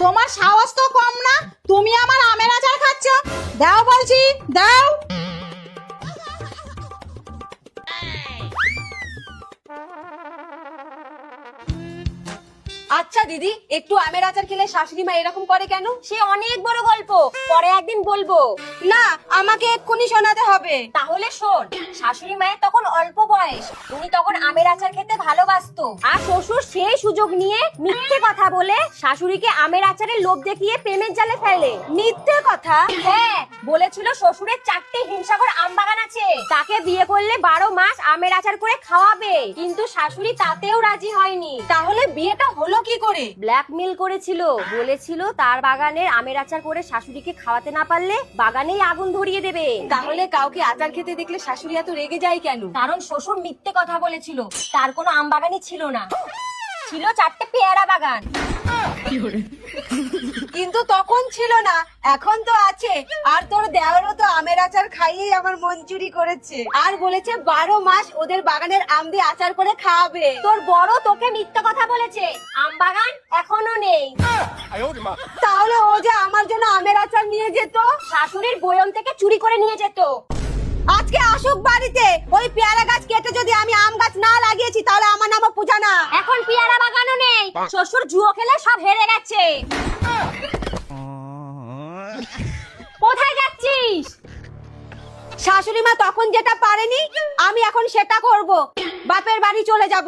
তোমার সাহস তো কম না, তুমি আমার আমের আচার খাচ্ছ। দাও বলছি, দাও। আচ্ছা দিদি, একটু আমের আচার খেলে শাশুড়ি মা এরকম করে কেন? সে অনেক বড় গল্প, পরে একদিন বলবো। না, আমাকে এক্ষুনি শোনাতে হবে। তাহলে শোন, শাশুড়ি মায়ের তখন অল্প বয়স, উনি তখন আমের আচার খেতে ভালোবাসতো। আর শ্বশুর সেই সুযোগ নিয়ে মিথ্যে কথা বলে শাশুড়িকে আমের আচারের লোভ দেখিয়ে প্রেমের জালে ফেলে। মিথ্যে কথা? হ্যাঁ, বলেছিল শ্বশুরের 4টে হিমসাগর আম বাগান আছে, তাকে বিয়ে করলে 12 মাস আমের আচার করে খাওয়াবে। কিন্তু শাশুড়ি তাতেও রাজি হয়নি। তাহলে বিয়েটা হলো কি করে? ব্ল্যাকমেল করেছিল, বলেছিল তার বাগানের আমের আচার করে শাশুড়িকে খাওয়াতে না পারলে বাগানেই আগুন ধরিয়ে দেবে। তাহলে কাউকে আচার খেতে দেখলে শাশুড়ি এত রেগে যায় কেন? কারণ শ্বশুর মিথ্যে কথা বলেছিল, তার কোনো আম বাগানই ছিল না, ছিল 4টে পেয়ারা বাগান। কিন্তু তখন ছিল না, এখন তো আছে। আর তোর দেওরও তো আমের আচার খাইয়েই আমার মন চুরি করেছে, আর বলেছে 12 মাস ওদের বাগানের আম দিয়ে আচার করে খাওয়াবে। তোর বড় তোকে মিথ্যে কথা বলেছে, আম বাগান এখনো নেই। তাহলে ও যে আমার জন্য আমের আচার নিয়ে যেত, শাশুড়ির বয়ম থেকে চুরি করে নিয়ে যেত। আজকে আসুক বাড়িতে। ওই পেয়ারা গাছ কেটে যদি আমি আম গাছ না লাগিয়েছি, তাহলে আমার নামও পূজা না। এখন পেয়ারা বাগানও নেই, শ্বশুর জুয়ো খেলে সব হেরে গেছে। কোথায় যাচ্ছিস? শাশুড়ি মা তখন যেটা পারেনি, আমি এখন সেটা করব। বাপের বাড়ি চলে যাব।